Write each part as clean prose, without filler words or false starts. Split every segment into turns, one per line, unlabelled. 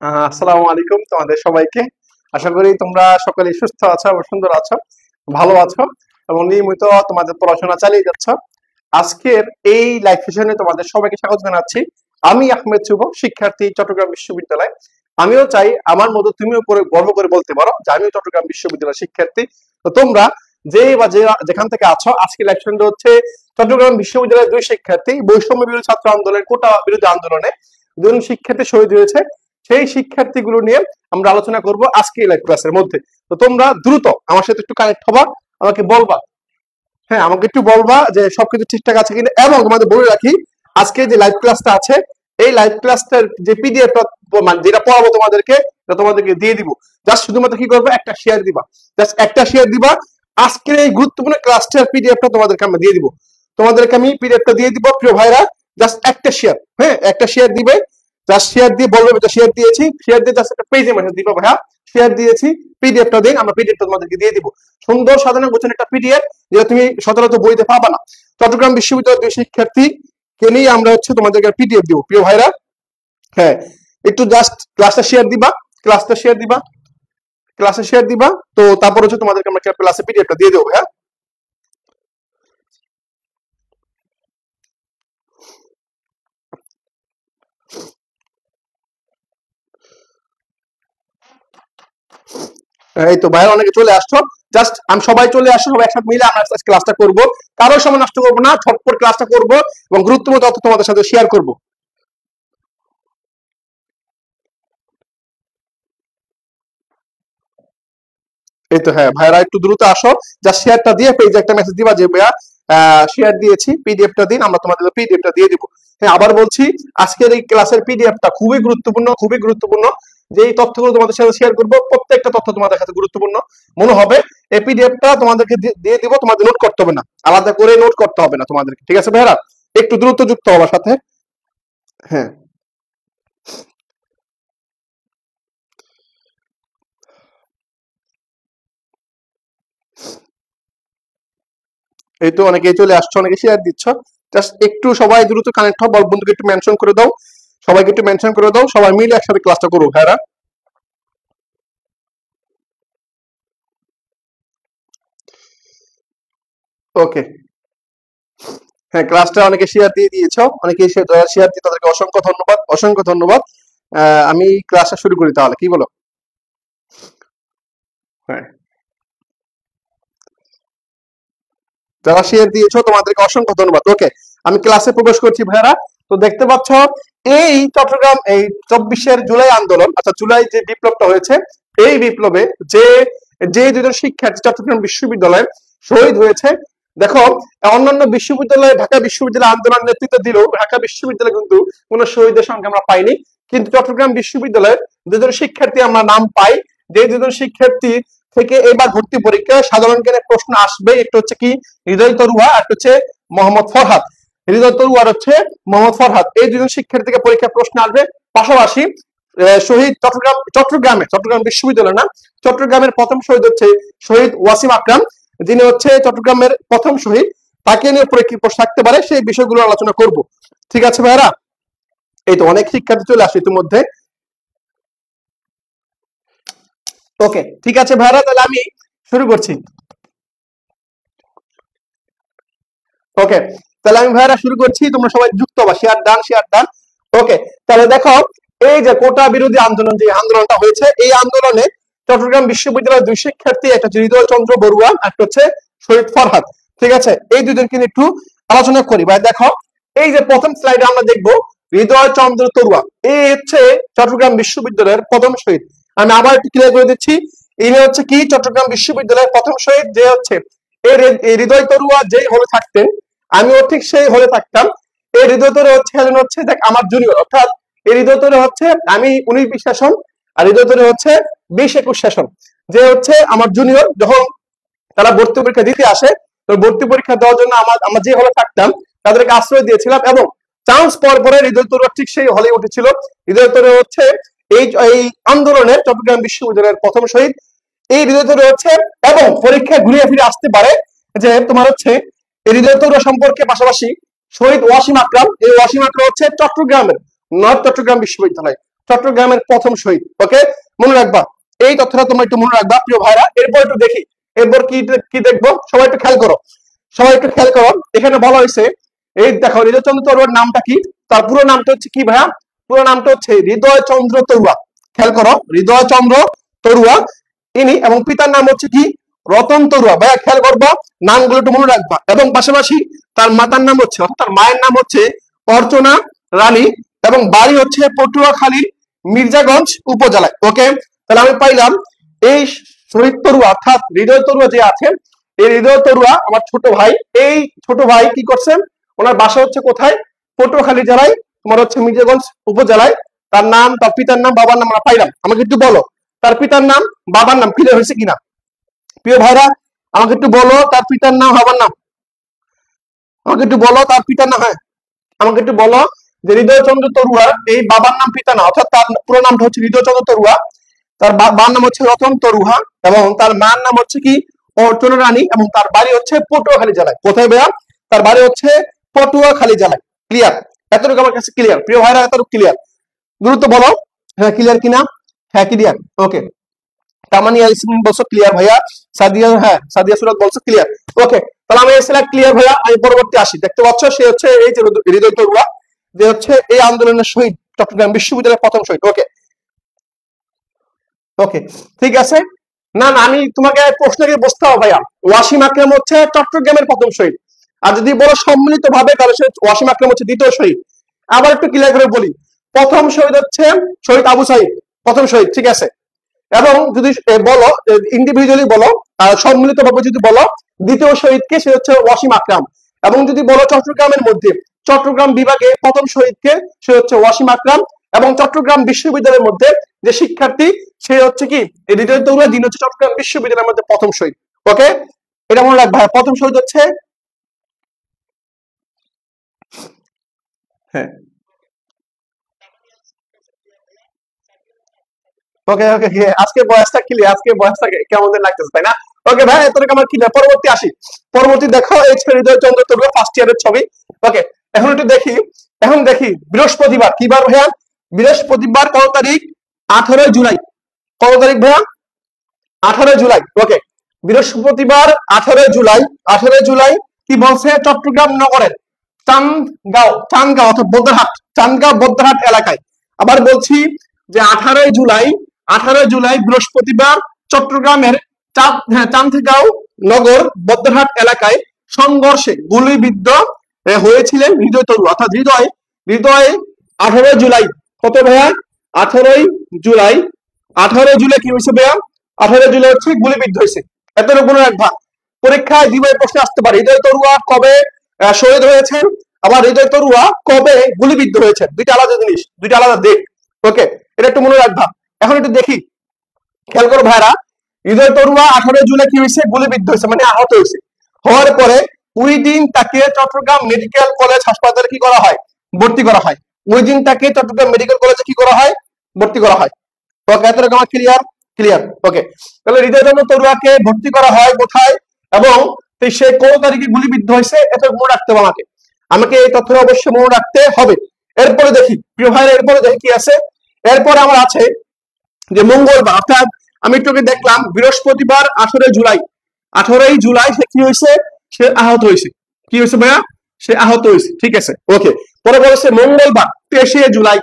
আসসালামু আলাইকুম তোমাদের সবাইকে। আশা করি তোমরা সকলে সুস্থ আছো এবং সুন্দর আছো, ভালো আছো এবং নিয়মিত তোমাদের পড়াশোনা চালিয়ে যাচ্ছ। আজকের এই লাইভ সেশনে তোমাদের সবাইকে স্বাগত জানাচ্ছি। আমি আহমেদ শুভ, শিক্ষার্থী, চট্টগ্রাম বিশ্ববিদ্যালয়। আমিও চাই আমার মতো তুমিও করে গর্ব করে বলতে পারো যে আমিও চট্টগ্রাম বিশ্ববিদ্যালয়ের শিক্ষার্থী। তো তোমরা যে বা যেখান থেকে আছো, আজকে লাইভ সেশনটা হচ্ছে চট্টগ্রাম বিশ্ববিদ্যালয়ের দুই শিক্ষার্থী বৈষম্য বিরোধী ছাত্র আন্দোলনের কোটা বিরোধী আন্দোলনে দুজন শিক্ষার্থী শহীদ হয়েছে। সেই শিক্ষার্থীগুলো নিয়ে আমরা আলোচনা করব আজকে লাইভ ক্লাসের মধ্যে। তো তোমরা দ্রুত আমার সাথে একটু কানেক্ট হবা, আমাকে বলবা, হ্যাঁ আমাকে একটু বলবা যে সবকিছু ঠিকঠাক আছে কিনা। এবং তোমাদের বলে রাখি, আজকে যে লাইভ ক্লাসটা আছে এই লাইভ ক্লাসটার যে পিডিএফটা যেটা পড়াবো তোমাদেরকে, তোমাদেরকে দিয়ে দিব। জাস্ট শুধুমাত্র কি করবে, একটা শেয়ার দিবা, জাস্ট একটা শেয়ার দিবা। আজকের এই গুরুত্বপূর্ণ ক্লাসটার পিডিএফটা তোমাদেরকে আমরা দিয়ে দিব, তোমাদেরকে আমি পিডিএফটা দিয়ে দিব প্রিয় ভাইরা। জাস্ট একটা শেয়ার, হ্যাঁ একটা শেয়ার দিবে, জাস্ট শেয়ার দিয়ে বলবে এটা শেয়ার দিয়েছি, শেয়ার দিয়ে জাস্ট একটা পেজে মেসেজ দিবা ভাইয়া শেয়ার দিয়েছি, পিডিএফটা দিন, আমরা পিডিএফটা তোমাদেরকে দিয়ে দিব। সুন্দর সাধারণ গোছানো একটা পিডিএফ, যেটা তুমি সচরাচর বইতে পাবা না। চট্টগ্রাম বিশ্ববিদ্যালয়ের দুই শিক্ষার্থীকে নিয়ে আমরা তোমাদেরকে পিডিএফ দিব প্রিয় ভাইরা। হ্যাঁ একটু জাস্ট ক্লাসটা শেয়ার দিবা, ক্লাসটা শেয়ার দিবা, ক্লাসে শেয়ার দিবা। তো তারপর তোমাদেরকে আমরা ক্লাসে পিডিএফটা দিয়ে দেবো। হ্যাঁ এই তো ভাইরা অনেকে চলে আসছো, জাস্ট আমি সবাই চলে আসো, সবাই একসাথে মিলে আমরা ক্লাসটা করব। কারোর সময় নষ্ট করবো না, ঝটপট ক্লাসটা করব এবং গুরুত্বপূর্ণ তথ্য তোমাদের সাথে শেয়ার করব। এই তো হ্যাঁ ভাইরা একটু দ্রুত আসো, যা শেয়ারটা দিয়ে পেজে একটা মেসেজ দিবা যে ভাইয়া শেয়ার দিয়েছি, পিডিএফটা দিন, আমরা তোমাদের পিডিএফটা দিয়ে দিব। হ্যাঁ আবার বলছি, আজকের এই ক্লাসের পিডিএফটা খুবই গুরুত্বপূর্ণ, খুবই গুরুত্বপূর্ণ। যে এই তথ্যগুলো তোমাদের সাথে শেয়ার করবো, প্রত্যেকটা তথ্য তোমাদের কাছে গুরুত্বপূর্ণ মনে হবে। এই পিডিএফটা তোমাদেরকে দিয়ে দিব, তোমাদের নোট করতে হবে না, আলাদা করে নোট করতে হবে না তোমাদেরকে, ঠিক আছে ভাইরা? একটু দ্রুত যুক্ত হবার সাথে। হ্যাঁ এই তো অনেকেই চলে আসছো, অনেকে শেয়ার দিচ্ছ। জাস্ট একটু সবাই দ্রুত কানেক্ট হও, বন্ধুকে একটু মেনশন করে দাও, সবাইকে একটু মেনশন করে দাও, সবাই মিলে একসাথে ক্লাসটা করবো ভাইরা। ওকে হ্যাঁ ক্লাসটা অনেকে শেয়ার দিয়ে দিয়েছো, অনেকে শেয়ার দিয়ে তাদেরকে অসংখ্য ধন্যবাদ, অসংখ্য ধন্যবাদ। আমি ক্লাসটা শুরু করি তাহলে, কি বলো? হ্যাঁ যারা শেয়ার দিয়েছো তোমাদেরকে অসংখ্য ধন্যবাদ। ওকে আমি ক্লাসে প্রবেশ করছি ভাইরা। তো দেখতে পাচ্ছ এই চট্টগ্রাম এই 24 জুলাই আন্দোলন, আচ্ছা জুলাই যে বিপ্লবটা হয়েছে, এই বিপ্লবে যে যে দুজন শিক্ষার্থী চট্টগ্রাম বিশ্ববিদ্যালয়ে শহীদ হয়েছে, দেখো অন্যান্য বিশ্ববিদ্যালয়ে ঢাকা বিশ্ববিদ্যালয় আন্দোলন নেতৃত্ব দিলেও ঢাকা বিশ্ববিদ্যালয়ে কিন্তু কোনো শহীদের সংখ্যা আমরা পাইনি। কিন্তু চট্টগ্রাম বিশ্ববিদ্যালয়ের দুজন শিক্ষার্থী আমরা নাম পাই, যে দুজন শিক্ষার্থী থেকে এবার ভর্তি পরীক্ষায় সাধারণ জ্ঞানের প্রশ্ন আসবে। একটা হচ্ছে কি হৃদয় তরুয়া, আর হচ্ছে মোহাম্মদ ফরহাদ। হৃদয় তরুয়া আর হচ্ছে মোহাম্মদ ফরহাদ, এই দুজন শিক্ষার্থী থেকে পরীক্ষায় প্রশ্ন আসবে। পাশাপাশি শহীদ চট্টগ্রাম বিশ্ববিদ্যালয় না, চট্টগ্রামের প্রথম শহীদ হচ্ছে শহীদ ওয়াসিম আকরাম, যিনি হচ্ছে চট্টগ্রামের প্রথম শহীদ। তাকে নিয়ে পরীক্ষায় প্রশ্ন থাকতে পারে, সেই বিষয়গুলো আলোচনা করব। ঠিক আছে ভাইরা? এই তো অনেক শিক্ষার্থী চলে আসে ইতিমধ্যে। ওকে ঠিক আছে ভাইরা, তাহলে আমি শুরু করছি। ওকে তাহলে আমি ভাইরা শুরু করছি, তোমরা সবাই যুক্ত হবা, শেয়ার ডান, শেয়ার ডান। ওকে তাহলে দেখো, এই যে কোটা বিরোধী আন্দোলন, যে আন্দোলনটা হয়েছে, এই আন্দোলনে চট্টগ্রাম বিশ্ববিদ্যালয়ের দুই শিক্ষার্থী, একটা হচ্ছে হৃদয় চন্দ্র বড়ুয়া, একটা হচ্ছে শহীদ ফরহাদ। ঠিক আছে, এই দুজনকে নিয়ে একটু আলোচনা করি ভাই। দেখো এই যে প্রথম স্লাইডে আমরা দেখবো হৃদয় চন্দ্র তরুয়া, এই হচ্ছে চট্টগ্রাম বিশ্ববিদ্যালয়ের প্রথম শহীদ। আমি আবার একটু ক্লিয়ার করে দিচ্ছি, ইনি হচ্ছে কি চট্টগ্রাম বিশ্ববিদ্যালয়ের প্রথম শহীদ। যে হচ্ছে এই হৃদয় তরুয়া যেই হলে থাকতেন, আমিও ঠিক সেই হলে থাকতাম। এই হৃদয় তরুয়া হচ্ছে দেখ আমার জুনিয়র, অর্থাৎ এই হৃদয় তরুয়া হচ্ছে আমি 19-20 সেশন, আর হৃদয় তরুয়া হচ্ছে 20-21 সেশন। যে হচ্ছে আমার জুনিয়র, যখন তারা ভর্তি পরীক্ষা দিতে আসে, তো ভর্তি পরীক্ষা দেওয়ার জন্য আমরা যে হলে থাকতাম তাদেরকে আশ্রয় দিয়েছিলাম, এবং চান্স পর পরে হৃদয় তরুয়া ঠিক সেই হলে উঠেছিল। হৃদয় তরুয়া হচ্ছে এই আন্দোলনের চট্টগ্রাম বিশ্ববিদ্যালয়ের প্রথম শহীদ। এই হৃদয় তরুয়া হচ্ছে, এবং পরীক্ষায় ঘুরিয়ে ফিরে আসতে পারে যে তোমার হচ্ছে এই হৃদয় তরুয়া সম্পর্কে। পাশাপাশি শহীদ ওয়াসিম আকরাম, এই ওয়াসিম আকরাম হচ্ছে চট্টগ্রামের নর্থ চট্টগ্রাম বিশ্ববিদ্যালয়, চট্টগ্রামের প্রথম শহীদ। ওকে, মনে রাখবা এই তথ্যটা তোমরা একটু মনে রাখবা প্রিয় ভাইরা। এরপর একটু দেখি, এরপর কি কি দেখবো, সবাই একটু খেয়াল করো, সবাই একটু খেয়াল করো। এখানে বলা হয়েছে, এই দেখো হৃদয়চন্দ্র তরুয়ার নামটা কি, তার পুরো নামটা হচ্ছে কি ভাইয়া, পুরো নামটা হচ্ছে হৃদয়চন্দ্র তরুয়া। খেয়াল করো, হৃদয়চন্দ্র তরুয়া ইনি, এবং পিতার নাম হচ্ছে কি রতন তরুয়া। ভাইয়া খেয়াল করবা, নামগুলো একটু মনে রাখবা। এবং পাশাপাশি তার মাতার নাম হচ্ছে, অর্থাৎ তার মায়ের নাম হচ্ছে অর্চনা রানী, এবং বাড়ি হচ্ছে পটুয়াখালীর মির্জাগঞ্জ উপজেলায়। ওকে, তাহলে আমি পাইলাম এই শহীদ তরুয়া অর্থাৎ হৃদয় তরুয়া যে আছেন, এই হৃদয় তরুয়া আমার ছোট ভাই। এই ছোট ভাই কি করছেন, ওনার বাসা হচ্ছে কোথায়, পটুয়াখালী জেলায়, তোমার হচ্ছে মির্জাগঞ্জ উপজেলায়। তার নাম, তার পিতার নাম, বাবার নাম আমরা পাইলাম। আমাকে একটু বলো তার পিতার নাম, বাবার নাম ক্লিয়ার হয়েছে কিনা প্রিয় ভাইরা? আমাকে একটু বলো তার পিতার নাম, বাবার নাম, আমাকে একটু বলো তার পিতার নাম। হ্যাঁ, আমাকে একটু বলো যে হৃদয়চন্দ্র তরুয়া এই বাবার নাম, পিতা না, অর্থাৎ তার পুরো নামটা হচ্ছে হৃদয়চন্দ্র তরুয়া, তার বাবার নাম হচ্ছে রতন তরুহা, এবং তার মার নাম হচ্ছে কি অর্চনা রানী, এবং তার বাড়ি হচ্ছে পটুয়াখালী জেলায়। কোথায় ভাইয়া? তার বাড়ি হচ্ছে পটুয়াখালী জেলায়। ক্লিয়ার? এতটুকু আমার কাছে ক্লিয়ার প্রিয় ভাইরা, এতটুকু ক্লিয়ার? গুরুত্ব বলো, হ্যাঁ ক্লিয়ার কিনা? হ্যাঁ ক্লিয়ার। ওকে, তামানিয়া ইসমিন বলছো ক্লিয়ার ভাইয়া, সাদিয়া, হ্যাঁ সাদিয়া সুরাত বলছো ক্লিয়ার। ওকে, তাহলে আমি এসেলাম ক্লিয়ার ভাইয়া। আমি পরবর্তী আসি, দেখতে পাচ্ছ সে হচ্ছে এই যে হৃদয় তরুয়া, যে হচ্ছে এই আন্দোলনের শহীদ, চট্টগ্রাম বিশ্ববিদ্যালয়ের প্রথম শহীদ। ওকে ওকে, ঠিক আছে। না না, আমি তোমাকে প্রশ্নকে বুঝতে হবে ভাইয়া, ওয়াসিম আকরাম হচ্ছে চট্টগ্রামের প্রথম শহীদ, আর যদি বলো সম্মিলিত ভাবে তাহলে সে ওয়াসিম আকরাম হচ্ছে দ্বিতীয় শহীদ। আবার একটু ক্লিয়ার করে বলি, প্রথম শহীদ হচ্ছে শহীদ আবু সাইদ, প্রথম শহীদ, ঠিক আছে। এবং যদি বলো ইন্ডিভিজুয়ালি বলো, সম্মিলিত ভাবে যদি বলো, দ্বিতীয় শহীদকে সে হচ্ছে ওয়াসিম আকরাম। এবং যদি বলো চট্টগ্রামের মধ্যে, চট্টগ্রাম বিভাগে প্রথম শহীদকে সে হচ্ছে ওয়াসিম আকরাম, এবং চট্টগ্রাম বিশ্ববিদ্যালয়ের মধ্যে যে শিক্ষার্থী সে হচ্ছে কি হৃদয় তরুয়া, যিনি হচ্ছে চট্টগ্রাম বিশ্ববিদ্যালয়ের মধ্যে প্রথম শহীদ। ওকে, এটা মনে রাখবে, প্রথম শহীদ হচ্ছে, হ্যাঁ ওকে ওকে, আজকে বয়সটা ক্লিয়ার, আজকে বয়সটা কেমন লাগতেছে তাই না? ওকে ভাই, এতটুকু আমার ক্লিয়ার। পরবর্তী আসি, পরবর্তী দেখো এই হৃদয় চন্দ্র তরুয়া ফার্স্ট ইয়ারের ছবি। ওকে, এখন একটু দেখি, এখন দেখি বৃহস্পতিবার কি বার ভাইয়া, বৃহস্পতিবার কত তারিখ, 18 জুলাই। কত তারিখ ভাইয়া? 18 জুলাই। ওকে, বৃহস্পতিবার 18 জুলাই। 18 জুলাই কি বলছে, চট্টগ্রাম নগরের চান্দগাঁও অর্থাৎ বদ্রহাট, চান্দগাঁও বদ্রহাট এলাকায়। আবার বলছি যে 18 জুলাই, 18 জুলাই বৃহস্পতিবার চট্টগ্রামের চান্দগাঁও নগর বদ্রহাট এলাকায় সংঘর্ষে গুলিবিদ্ধ হয়েছিলেন হৃদয় তরুয়া, অর্থাৎ হৃদয়, হৃদয় 18 জুলাই। কত ভাইয়া? 18 জুলাই। 18 জুলাই কি হয়েছে ভাইয়া? 18 জুলাই হচ্ছে গুলিবিদ্ধ হয়েছে। এতটুকু মনে রাখবা, পরীক্ষায় দ্বিতীয় প্রশ্ন আসতে পারে, হৃদয় তরুয়া কবে শহীদ হয়েছেন, আবার হৃদয় তরুয়া কবে গুলিবিদ্ধ হয়েছেন, দুইটা আলাদা জিনিস, দুইটা আলাদা দিক। ওকে, এটা একটু মনে রাখবা। এখন একটু দেখি, খেয়াল করো ভাইরা, হৃদয় তরুয়া 18 জুলাই কি হয়েছে, গুলিবিদ্ধ হয়েছে, মানে আহত হয়েছে। হওয়ার পরে ওই দিন তাকে চট্টগ্রাম মেডিকেল কলেজ হাসপাতালে কি করা হয়, ভর্তি করা হয়। ওই দিন তাকে চট্টগ্রাম মেডিকেল কলেজে কি করা হয়, ভর্তি করা হয়। ওকে, এতটুকু আমার ক্লিয়ার? ক্লিয়ার। ওকে, তাহলে হৃদয়চন্দ্র তরুয়াকে ভর্তি করা হয় কোথায়, এবং সে কোন তারিখে গুলিবিদ্ধ হয়েছে, এটা মনে রাখতে হবে আমাকে, আমাকে এই তথ্য অবশ্যই মনে রাখতে হবে। এরপরে দেখি প্রিয় ভাইরা, এরপরে দেখি কি আছে। এরপরে আমার আছে যে মঙ্গলবার, অর্থাৎ আমি একটু দেখলাম বৃহস্পতিবার 18 জুলাই। 18 জুলাই সে কি হয়েছে, সে আহত হয়েছে। কি হয়েছে ভাইয়া? সে আহত হয়েছে, ঠিক আছে। ওকে, পরে বলেছে মঙ্গলবার 23 জুলাই।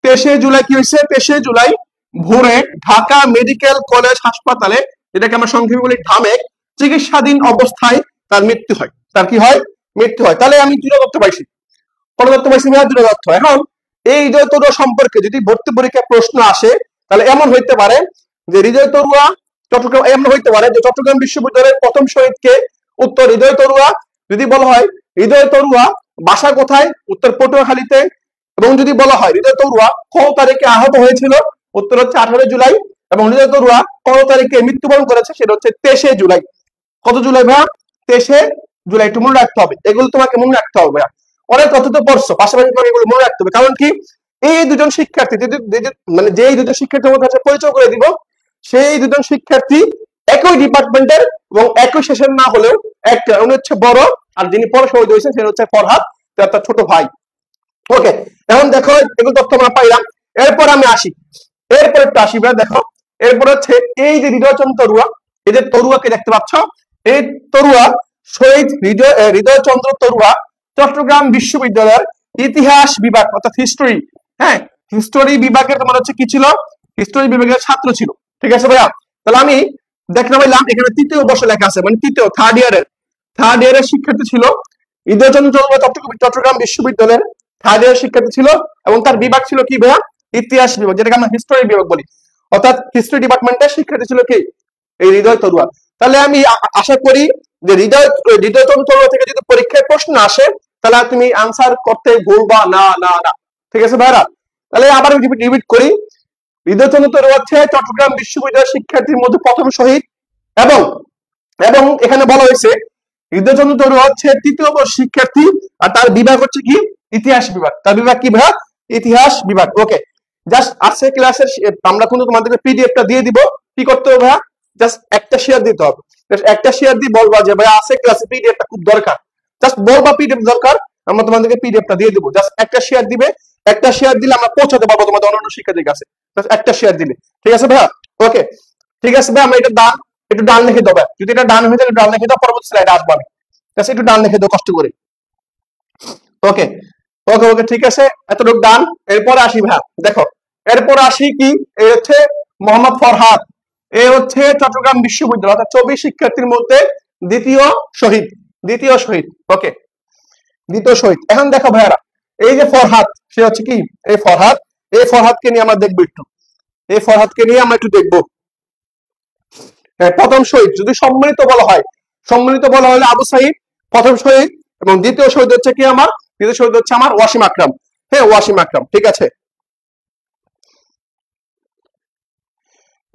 23 জুলাই কি হয়েছে, 23 জুলাই ভোরে ঢাকা মেডিকেল কলেজ হাসপাতালে, যেটাকে আমরা সংক্ষেপে বলি ঢামেক, চিকিৎসাধীন অবস্থায় তার মৃত্যু হয়। তার কি হয়? মৃত্যু হয়। তাহলে আমি দুটো তথ্য পাইছি, কোন তথ্য পাইছি ভাইয়া? দুটো তথ্য। এখন এই হৃদয় তরুয়া সম্পর্কে যদি ভর্তি পরীক্ষায় প্রশ্ন আসে, তাহলে এমন হইতে পারে যে হৃদয় তরুয়া চট্টগ্রাম, এমন হইতে পারে যে চট্টগ্রাম বিশ্ববিদ্যালয়ের প্রথম শহীদকে, উত্তর হৃদয় তরুয়া। যদি বলা হয় হৃদয় তরুয়া বাসা কোথায়, উত্তর পটুয়াখালীতে। এবং যদি বলা হয় হৃদয় তরুয়া কত তারিখে আহত হয়েছিল, উত্তর হচ্ছে 18 জুলাই। এবং হৃদয় তরুয়া কত তারিখে মৃত্যুবরণ করেছে, সেটা হচ্ছে 23 জুলাই। কত জুলাই ভাইয়া? 23 জুলাই। একটু মনে রাখতে হবে, এগুলো তোমাকে মনে রাখতে হবে ভাইয়া। অনেক তথ্য তো পড়ছো, পাশাপাশি তোমাকে এগুলো মনে রাখতে হবে। কারণ কি, এই দুজন শিক্ষার্থী, মানে যেই দুজন শিক্ষার্থীর মধ্যে পরিচয় করে দিব, সেই দুজন শিক্ষার্থী একই ডিপার্টমেন্টের এবং একই সেশন না হলেও একটা, উনি হচ্ছে বড়, আর যিনি পরে শহীদ হয়েছেন সে হচ্ছে ফরহাদ, তার ছোট ভাই। ওকে, এখন দেখো এগুলো তথ্য আমরা পাইলাম। এরপর আমি আসি, এরপর একটু আসি ভাই, দেখো এরপর হচ্ছে এই যে হৃদয়চন্দ্র তরুয়া, এই যে তরুয়াকে দেখতে পাচ্ছ, এই তরুয়া শহীদ হৃদয়চন্দ্র তরুয়া চট্টগ্রাম বিশ্ববিদ্যালয়ের ইতিহাস বিভাগ অর্থাৎ হিস্টোরি, হ্যাঁ হিস্টোরি বিভাগের তোমার হচ্ছে কি ছিল, হিস্টোরি বিভাগের ছাত্র ছিল। ঠিক আছে ভাইয়া, তাহলে আমি দেখতে পাইলাম এখানে তৃতীয় বর্ষ লেখা আছে, মানে তৃতীয় থার্ড ইয়ারের শিক্ষার্থী ছিল হৃদয়চন্দ্র চট্টগ্রাম বিশ্ববিদ্যালয়ের থার্ড ইয়ারের শিক্ষার্থী ছিল, এবং তার বিভাগ ছিল কি ভাইয়া, ইতিহাস বিভাগ, যেটাকে আমরা হিস্টোরি বিভাগ বলি, অর্থাৎ হিস্ট্রি ডিপার্টমেন্টের শিক্ষার্থী ছিল কি এই হৃদয় তরুয়া। তাহলে আমি আশা করি যে হৃদয়চন্দ্র তরুয়া থেকে যদি পরীক্ষায় প্রশ্ন আসে তাহলে তুমি আনসার করতে ভুলবা না না না। ঠিক আছে ভাইরা, তাহলে আবার রিপিট করি, হৃদয়চন্দ্র তরুয়া হচ্ছে চট্টগ্রাম বিশ্ববিদ্যালয়ের শিক্ষার্থীর মধ্যে প্রথম শহীদ, এবং এবং এখানে বলা হয়েছে হৃদয়চন্দ্র তরুয়া হচ্ছে তৃতীয় বর্ষ শিক্ষার্থী, আর তার বিভাগ হচ্ছে কি ইতিহাস বিভাগ, তার বিভাগ কি ভাইয়া, ইতিহাস বিভাগ। ওকে, জাস্ট আজকে ক্লাসের আমরা কিন্তু তোমাদেরকে পিডিএফটা দিয়ে দিব, কি করতে হবে ভাইয়া, জাস্ট একটা শেয়ার দিতে হবে, একটা শেয়ার দিয়ে বলবা যে ভাইয়া আজকে ক্লাসে পিডিএফটা খুব দরকার, জাস্ট বলবা পিডিএফ দরকার, আমরা তোমাদেরকে পিডিএফটা দিয়ে দিব, জাস্ট একটা শেয়ার দিবে, একটা শেয়ার দিলে আমরা পৌঁছাতে পারবো তোমাদের অন্যান্য শিক্ষার্থীর কাছে, জাস্ট একটা শেয়ার দিলে। ঠিক আছে ভাইয়া, ওকে ঠিক আছে ভাই, আমরা এটা ডান, একটু ডান লিখে দেবো, যদি এটা ডান হয়ে যায় ডান লিখে দাও, পরবর্তী স্লাইডে আসবো আমি, জাস্ট একটু ডান লিখে দাও কষ্ট করে। ওকে ওকে ওকে ঠিক আছে, এতটুকু ডান। এরপরে আসি ভাইয়া, দেখো এরপর আসি কি, এই হচ্ছে মোহাম্মদ ফরহাদ, এ হচ্ছে চট্টগ্রাম বিশ্ববিদ্যালয় অর্থাৎ 24 শিক্ষার্থীর মধ্যে দ্বিতীয় শহীদ, দ্বিতীয় শহীদ। ওকে, দ্বিতীয় শহীদ। এখন দেখো ভাইয়ারা, এই যে ফরহাদ, সে হচ্ছে কি এই ফরহাদ, এই ফরহাদকে নিয়ে আমরা দেখবো একটু, এই ফরহাদকে নিয়ে আমরা একটু দেখবো। প্রথম শহীদ যদি সম্মিলিত বলা হয়, সম্মিলিত বলা হলে আবু সাইদ প্রথম শহীদ, এবং দ্বিতীয় শহীদ হচ্ছে কি আমার, দ্বিতীয় শহীদ হচ্ছে আমার ওয়াসিম আকরাম। হ্যাঁ ওয়াসিম আকরাম, ঠিক আছে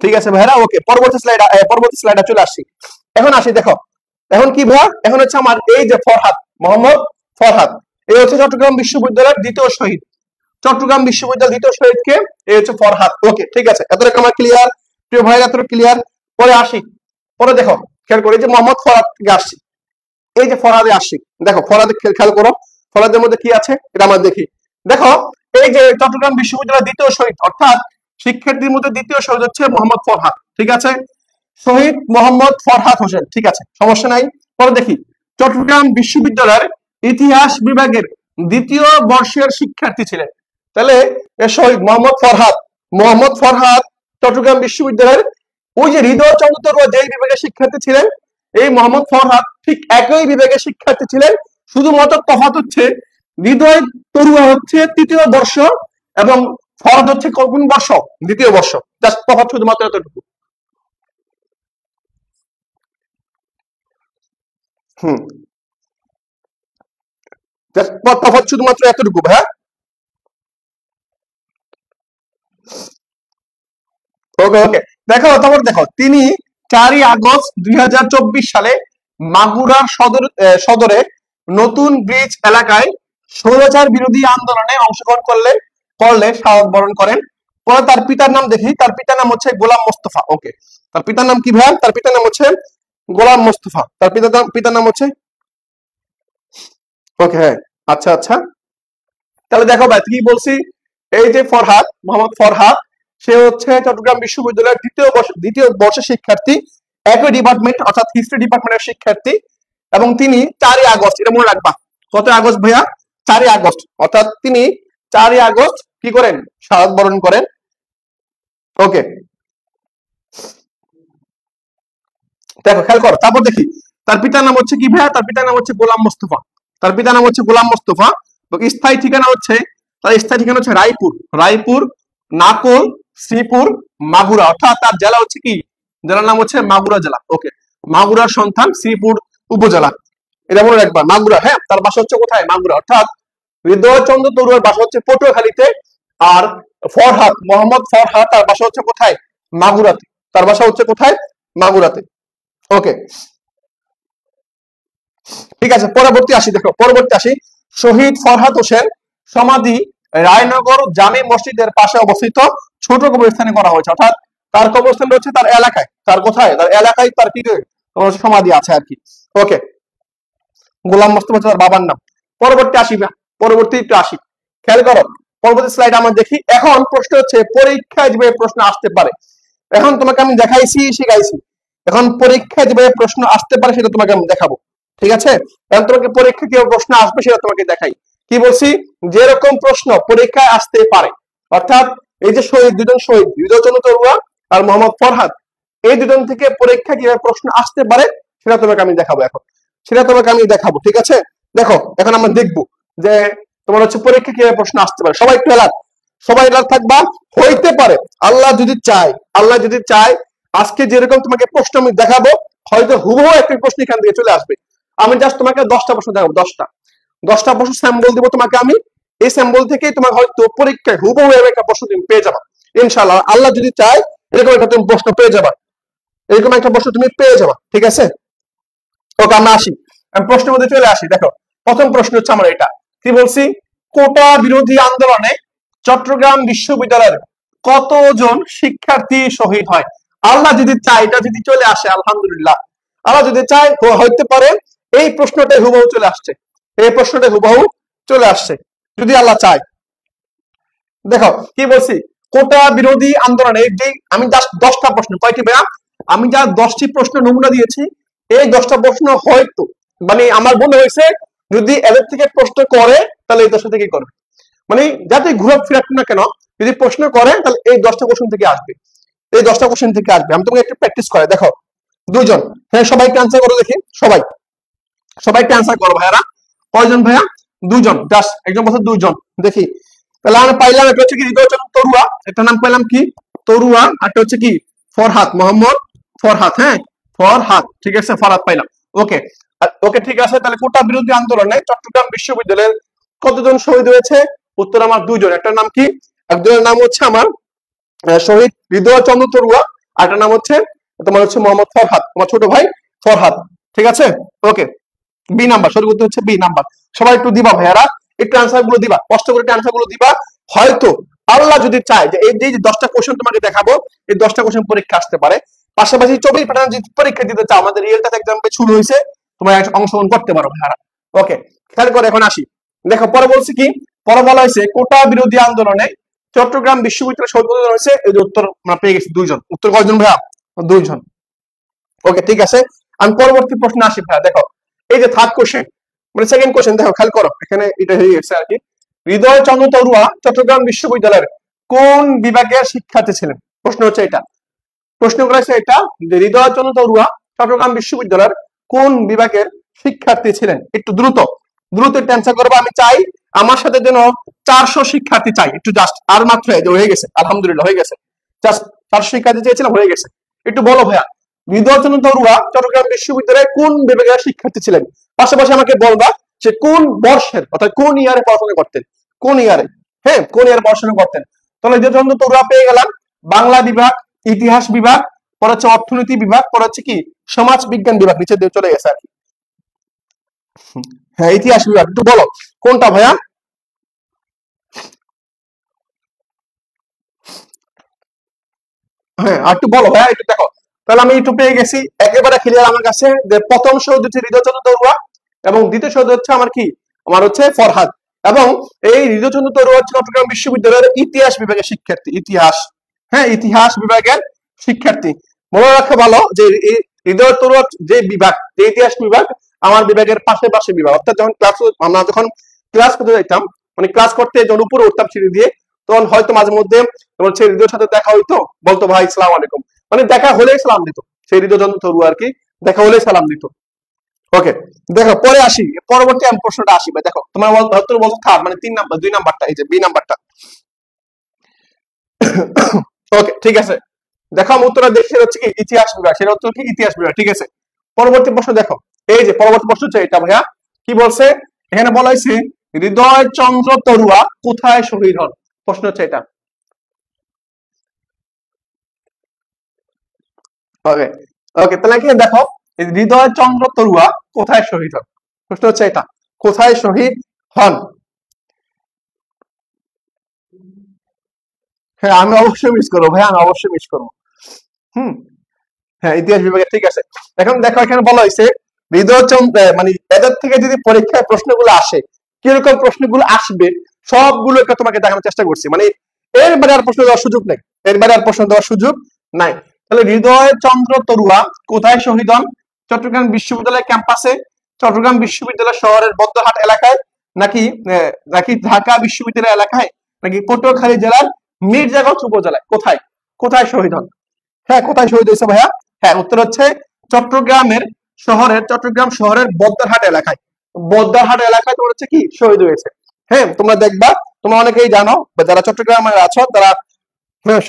ঠিক আছে ভাইরা। ওকে, পরবর্তী স্লাইডে চলে আসছি। এখন আসি, দেখো এখন কি ভাইয়া, এখন হচ্ছে আমার এই যে ফরহাদ, মোহাম্মদ ফরহাদ, এই হচ্ছে চট্টগ্রাম বিশ্ববিদ্যালয়ের দ্বিতীয় শহীদ, চট্টগ্রাম বিশ্ববিদ্যালয়ের দ্বিতীয় শহীদকে এই হচ্ছে ফরহাদ। ওকে ঠিক আছে, এতটুকু আমার ক্লিয়ার, প্রিয় ভাইরা এতটুকু ক্লিয়ার। পরে আসি, পরে দেখো খেয়াল করি যে মোহাম্মদ ফরহাদ থেকে আসছি, এই যে ফরহাদে আসছি, দেখো ফরহাদে খেয়াল করো, ফরহাদের মধ্যে কি আছে এটা আমরা দেখি। দেখো এই যে চট্টগ্রাম বিশ্ববিদ্যালয়ের দ্বিতীয় শহীদ, অর্থাৎ শিক্ষার্থীর মধ্যে দ্বিতীয় শহীদ হচ্ছে মোহাম্মদ ফরহাদ। ঠিক আছে, শহীদ মোহাম্মদ ফরহাদ হোসেন, ঠিক আছে সমস্যা নাই। পরে দেখি চট্টগ্রাম বিশ্ববিদ্যালয়ের ইতিহাস বিভাগের দ্বিতীয় বর্ষের শিক্ষার্থী ছিলেন। তাহলে শহীদ মোহাম্মদ ফরহাদ, মোহাম্মদ ফরহাদ চট্টগ্রাম বিশ্ববিদ্যালয়ের ওই যে হৃদয়চন্দ্র তরুয়া যেই বিভাগের শিক্ষার্থী ছিলেন, এই মোহাম্মদ ফরহাদ ঠিক একই বিভাগের শিক্ষার্থী ছিলেন, শুধুমাত্র তফাৎ হচ্ছে হৃদয় তরুয়া হচ্ছে তৃতীয় বর্ষ এবং ফরহাদ হচ্ছে কোন বর্ষ, দ্বিতীয় বর্ষ, জাস্ট তফাৎ শুধুমাত্র এতটুকু। হুম, জাস্ট তফাৎ শুধুমাত্র এতটুকু ভাই। ওকে ওকে, দেখো তারপর দেখো তিনি 4ই আগস্ট 2024 সালে মাগুরার সদরে নতুন ব্রিজ এলাকায় স্বৈরাচার বিরোধী আন্দোলনে অংশগ্রহণ করলে শাহাদাত বরণ করেন। পরে তার পিতার নাম দেখি, তার পিতার নাম হচ্ছে গোলাম মোস্তফা। ওকে, তার পিতার নাম কি ভাই, তার পিতার নাম হচ্ছে গোলাম মোস্তফা, তার পিতার নাম হচ্ছে, ওকে হ্যাঁ আচ্ছা আচ্ছা। তাহলে দেখো ভাই কি বলছি, এই যে ফরহাদ, মোহাম্মদ ফরহাদ, সে হচ্ছে চট্টগ্রাম বিশ্ববিদ্যালয়ের দ্বিতীয় বর্ষের শিক্ষার্থী, একই ডিপার্টমেন্ট অর্থাৎ হিস্ট্রি ডিপার্টমেন্টের শিক্ষার্থী, এবং তিনি 4ই আগস্ট, এটা মনে রাখবা, কত আগস্ট ভাইয়া, 4ই আগস্ট, অর্থাৎ তিনি 4ই আগস্ট কি করেন, শাহাদাত বরণ করেন। ওকে, দেখো খেয়াল করো, তারপর দেখি তার পিতার নাম হচ্ছে কি ভাইয়া, তার পিতার নাম হচ্ছে গোলাম মোস্তফা, তার পিতার নাম হচ্ছে গোলাম মোস্তফা। স্থায়ী ঠিকানা হচ্ছে, তার স্থায়ী ঠিকানা হচ্ছে রায়পুর, নাকোল, শ্রীপুর, মাগুরা, অর্থাৎ তার জেলা হচ্ছে কি, জেলার নাম হচ্ছে মাগুরা জেলা। ওকে, মাগুরার সন্তান, শ্রীপুর উপজেলা, এটা মনে রাখবা মাগুরা। হ্যাঁ, তার বাসা হচ্ছে কোথায়, মাগুরা, অর্থাৎ হৃদয়চন্দ্র তরুয়ার বাসা হচ্ছে পটুয়াখালীতে, আর ফরহাদ, মোহাম্মদ ফরহাদ তার বাসা হচ্ছে কোথায়, মাগুরাতে, তার বাসা হচ্ছে কোথায়, মাগুরাতে। ওকে ঠিক আছে, পরবর্তী আসি, দেখো পরবর্তী আসি, শহীদ ফরহাদ হোসেন সমাধি রায়নগর জামে মসজিদের পাশে অবস্থিত ছোট কবরস্থানে করা হয়েছে, অর্থাৎ তার কবরস্থান হচ্ছে তার এলাকায়, তার কোথায়, তার এলাকায় তার কি সমাধি আছে আর কি। ওকে, গোলাম মোস্তফা তার বাবার নাম। পরবর্তী আসি, পরবর্তী একটু আসি, খেয়াল করো, পরবর্তী স্লাইড আমরা দেখি। এখন প্রশ্ন হচ্ছে পরীক্ষায় যেভাবে প্রশ্ন আসতে পারে, এখন তোমাকে আমি দেখাইছি শিখাইছি, এখন পরীক্ষায় যেভাবে প্রশ্ন আসতে পারে সেটা তোমাকে আমি দেখাবো, ঠিক আছে? এখন তোমাকে পরীক্ষা কিভাবে প্রশ্ন আসবে সেটা তোমাকে দেখাই। কি বলছি, যেরকম প্রশ্ন পরীক্ষায় আসতে পারে, অর্থাৎ এই যে দুজন শহীদ হৃদয়চন্দ্র তরুয়া আর মোহাম্মদ ফরহাদ, এই দুজন থেকে পরীক্ষা কিভাবে প্রশ্ন আসতে পারে সেটা তোমাকে আমি দেখাবো। এখন সেটা তোমাকে আমি দেখাবো, ঠিক আছে? দেখো এখন আমরা দেখবো যে তোমার হচ্ছে পরীক্ষা কিভাবে প্রশ্ন আসতে পারে। সবাই একটু এলার্ট, সবাই এলার্ট থাকবা। হইতে পারে আল্লাহ যদি চায়, আল্লাহ যদি চায় আজকে যেরকম তোমাকে প্রশ্ন আমি দেখাবো, হয়তো হুবহু একটা প্রশ্ন এখান থেকে চলে আসবে। আমি জাস্ট তোমাকে 10টা প্রশ্ন দেখাবো, 10টা প্রশ্ন স্যাম্পল দিব তোমাকে আমি। এই স্যাম্পল থেকে তোমার হয়তো পরীক্ষায় হুবহু একটা প্রশ্ন তুমি পেয়ে যাবা ইনশাআল্লাহ। আল্লাহ যদি চায় এরকম একটা তুমি প্রশ্ন পেয়ে যাবা, এরকম একটা প্রশ্ন তুমি পেয়ে যাবা, ঠিক আছে? ওকে আমরা আসি, আমি প্রশ্নের মধ্যে চলে আসি। দেখো প্রথম প্রশ্ন হচ্ছে আমার এটা, কি বলছি, কোটা বিরোধী আন্দোলনে চট্টগ্রাম বিশ্ববিদ্যালয়ের কতজন শিক্ষার্থী শহীদ হয়? আল্লাহ যদি চায় এটা যদি চলে আসে আলহামদুলিল্লাহ, আল্লাহ যদি চায় হইতে পারে এই প্রশ্নটাই হুবহু চলে আসছে, এই প্রশ্নটাই হুবহু চলে আসছে যদি আল্লাহ চায়। দেখো কি বলছি, কোটা বিরোধী আন্দোলনে যে আমি জাস্ট 10টা প্রশ্ন, কয়টি ভাইয়া? আমি যা 10টি প্রশ্ন নমুনা দিয়েছি, এই 10টা প্রশ্ন হয়তো মানে আমার মনে হয়েছে যদি এদের থেকে প্রশ্ন করে তাহলে এই 10টা থেকে করবে, মানে যাতে ঘুরে ফিরাক না কেন যদি প্রশ্ন করে তাহলে এই 10টা কোশ্চেন থেকে আসবে, এই 10টা কোশ্চেন থেকে আসবে। আমি তোমাকে একটু প্র্যাকটিস করে দেখো। দুইজন, হ্যাঁ সবাইকে আনসার করো দেখি, সবাইকে আনসার করো ভাইয়ারা। কয়জন ভাইয়া? দুজন, জাস্ট একজন বছর দুইজন, দেখি। তাহলে আমরা পাইলাম একটা হচ্ছে কি হৃদয়চন্দ্র তরুয়া, একটা নাম পাইলাম কি তরুয়া, একটা হচ্ছে কি ফরহাদ, মোহাম্মদ ফরহাদ, হ্যাঁ ফরহাদ, ঠিক আছে ফরহাদ পাইলাম। ওকে ওকে ঠিক আছে। তাহলে কোটা বিরোধী আন্দোলনে চট্টগ্রাম বিশ্ববিদ্যালয়ের কতজন শহীদ হয়েছে? উত্তর আমার দুইজন, একটা নাম কি, একজনের নাম হচ্ছে আমার শহীদ হৃদয়চন্দ্র তরুয়া, আর একটা নাম হচ্ছে তোমার হচ্ছে মোহাম্মদ ফরহাদ, তোমার ছোট ভাই ফরহাদ, ঠিক আছে? ওকে বি নাম্বার, সঠিক উত্তর হচ্ছে বি নাম্বার। সবাই একটু দিবা ভাইয়ারা, একটু অ্যান্সার গুলো দিবা, কষ্ট করে একটু অ্যান্সার গুলো দিবা। হয়তো আল্লাহ যদি চায় যে এই যে 10টা কোশ্চেন তোমাকে দেখাবো, এই 10টা কোশ্চেন পরীক্ষা আসতে পারে। পাশাপাশি 24 প্যাটার্ন যদি পরীক্ষা দিতে চাও, আমাদের রিয়েল টাইম এক্সাম শুরু হয়েছে, তোমরা অংশগ্রহণ করতে পারো ভাইয়ারা। ওকে খেয়াল করে এখন আসি, দেখো পরে বলছি কি, পরে বলা হয়েছে কোটা বিরোধী আন্দোলনে চট্টগ্রাম বিশ্ববিদ্যালয় শহীদ হয়েছে, এই যে উত্তর আমরা পেয়ে গেছি দুইজন। উত্তর কয়জন ভাইয়া? দুইজন। ওকে ঠিক আছে, আমি পরবর্তী প্রশ্ন আসি ভাইয়া। দেখো এই যে থার্ড কোশ্চেন মানে সেকেন্ড কোশ্চেন, দেখো খেয়াল করো, এখানে এটা হয়ে গেছে আর কি। হৃদয়চন্দ্র তরুয়া চট্টগ্রাম বিশ্ববিদ্যালয়ের কোন বিভাগের শিক্ষার্থী ছিলেন? প্রশ্ন হচ্ছে এটা, প্রশ্ন করেছে এটা যে হৃদয়চন্দ্র তরুয়া চট্টগ্রাম বিশ্ববিদ্যালয়ের কোন বিভাগের শিক্ষার্থী ছিলেন? একটু দ্রুত দ্রুত অ্যান্সার করবো। আমি চাই আমার সাথে যেন 400 শিক্ষার্থী চাই, একটু জাস্ট আর মাত্র হয়ে গেছে আলহামদুলিল্লাহ, হয়ে গেছে, জাস্ট 400 শিক্ষার্থী চেয়েছিলাম, হয়ে গেছে। একটু বলো ভাইয়া, হৃদয়চন্দ্র তরুয়া চট্টগ্রাম বিশ্ববিদ্যালয়ে কোন বিভাগের শিক্ষার্থী ছিলেন? পাশাপাশি আমাকে বলবা যে কোন বর্ষের অর্থাৎ কোন ইয়ারে পড়াশোনা করতেন, কোন ইয়ারে, হ্যাঁ কোন ইয়ারে পড়াশোনা করতেন। তাহলে হৃদয়চন্দ্র তরুয়া পেয়ে গেলাম বাংলা বিভাগ, ইতিহাস বিভাগ, পরে হচ্ছে অর্থনীতি বিভাগ, পরে হচ্ছে কি সমাজ বিজ্ঞান বিভাগ, নিচে দিয়ে চলে গেছে আর কি। হ্যাঁ ইতিহাস বিভাগ, একটু বলো কোনটা ভাইয়া? হ্যাঁ আর একটু বলো ভাইয়া, একটু দেখো। তাহলে আমি একটু পেয়ে গেছি একেবারে ক্লিয়ার আমার কাছে যে প্রথম শহীদ হচ্ছে হৃদয়চন্দ্র তরুয়া এবং দ্বিতীয় শহীদ হচ্ছে আমার কি, আমার হচ্ছে ফরহাদ। এবং এই হৃদয়চন্দ্র তরুয়া হচ্ছে চট্টগ্রাম বিশ্ববিদ্যালয়ের ইতিহাস বিভাগের শিক্ষার্থী, ইতিহাস, হ্যাঁ ইতিহাস বিভাগের শিক্ষার্থী। মনে রাখা ভালো যে হৃদয় তরুয়া যে বিভাগ, যে ইতিহাস বিভাগ আমার বিভাগের পাশে পাশে বিভাগ, অর্থাৎ যখন আমরা যখন ক্লাস করতে যাইতাম, মানে ক্লাস করতে যখন উপরে উঠতাম সিঁড়ি দিয়ে, তখন হয়তো মাঝে মধ্যে তোমার সেই হৃদয়ের সাথে দেখা হইতো, বলতো ভাই সালাম আলাইকুম, মানে দেখা হলেই সালাম দিত, সেই হৃদয়চন্দ্র তরুয়া আর কি, দেখা হলেই সালাম দিত। ওকে দেখো পরে আসি, পরবর্তী আমি প্রশ্নটা আসি ভাই। দেখো তোমার হয়তো বলছো থার্ড মানে 3 নাম্বার, 2 নাম্বারটা, এই যে বি নাম্বারটা। ওকে ঠিক আছে, দেখো আমি উত্তরটা দেখে হচ্ছে কি ইতিহাস বিভাগ, সেটা হচ্ছে কি ইতিহাস বিভাগ, ঠিক আছে। পরবর্তী প্রশ্ন দেখো, এই যে পরবর্তী প্রশ্ন হচ্ছে এটা ভাইয়া, কি বলছে এখানে বলা হয়েছে হৃদয়চন্দ্র তরুয়া কোথায় শহীদ হন? প্রশ্ন হচ্ছে এটা। ওকে ওকে তাহলে এখানে দেখো হৃদয়চন্দ্র তরুয়া কোথায় শহীদ হন? প্রশ্ন হচ্ছে এটা, কোথায় শহীদ হন? হ্যাঁ আমি অবশ্যই মিস করবো ভাই, আমি অবশ্যই মিস করবো। হুম হ্যাঁ ইতিহাস বিভাগে, ঠিক আছে। এখন দেখো এখানে বলা হয়েছে হৃদয়চন্দ্র মানে এদের থেকে যদি পরীক্ষায় প্রশ্নগুলো আসে, কিরকম প্রশ্নগুলো আসবে সবগুলোকে তোমাকে দেখানোর চেষ্টা করছি, মানে এর বাইরে আর প্রশ্ন দেওয়ার সুযোগ নেই, এর বাইরে আর প্রশ্ন দেওয়ার সুযোগ নাই। তাহলে হৃদয় চন্দ্র তরুয়া কোথায় শহীদ হন? চট্টগ্রাম বিশ্ববিদ্যালয় ক্যাম্পাসে, চট্টগ্রাম বিশ্ববিদ্যালয় শহরের বদ্রহাট এলাকায়, নাকি নাকি ঢাকা বিশ্ববিদ্যালয় এলাকায়, নাকি পটুয়াখালী জেলার মির্জাগঞ্জ উপজেলায়? কোথায় কোথায় শহীদ হন? হ্যাঁ, কোথায় শহীদ হয়েছে ভাইয়া? হ্যাঁ, উত্তর হচ্ছে চট্টগ্রাম শহরের বদ্রহাট এলাকায়। বদ্রহাট এলাকায় তোমার হচ্ছে কি শহীদ হয়েছে। হ্যাঁ, তোমরা দেখবা, তোমরা অনেকেই জানো, যারা চট্টগ্রামে আছো তারা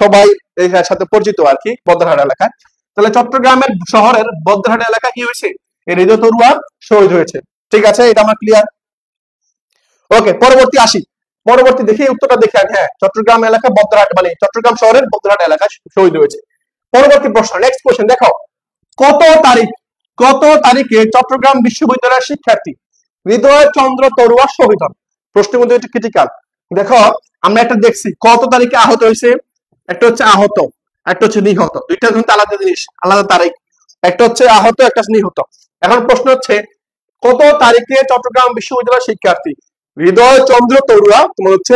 সবাই এর সাথে পরিচিত আর কি, বদ্রহাট এলাকায়। তাহলে চট্টগ্রামের শহরের বদ্রহাট এলাকায় কি হয়েছে? এই হৃদয় তরুয়া শহীদ হয়েছে। ঠিক আছে, এটা আমার ক্লিয়ার। ওকে, পরবর্তী আসি, পরবর্তী দেখি উত্তরটা দেখে আগে। হ্যাঁ, চট্টগ্রাম এলাকা বদ্রহাট, মানে চট্টগ্রাম শহরের বদ্রহাট এলাকায় শহীদ হয়েছে। পরবর্তী প্রশ্ন, নেক্সট কোশ্চেন দেখো, কত তারিখে চট্টগ্রাম বিশ্ববিদ্যালয়ের শিক্ষার্থী হৃদয় চন্দ্র তরুয়া শহীদ হন? প্রশ্নের মধ্যে এটা ক্রিটিক্যাল। দেখো, আমরা একটা দেখছি কত তারিখে আহত হয়েছে, একটা হচ্ছে আহত, একটা হচ্ছে নিহত, দুইটা কিন্তু আলাদা জিনিস, আলাদা তারিখ। একটা হচ্ছে আহত, একটা নিহত। এখন প্রশ্ন হচ্ছে কত তারিখে চট্টগ্রাম বিশ্ববিদ্যালয়ের শিক্ষার্থী হৃদয় চন্দ্র তরুয়া তোমার হচ্ছে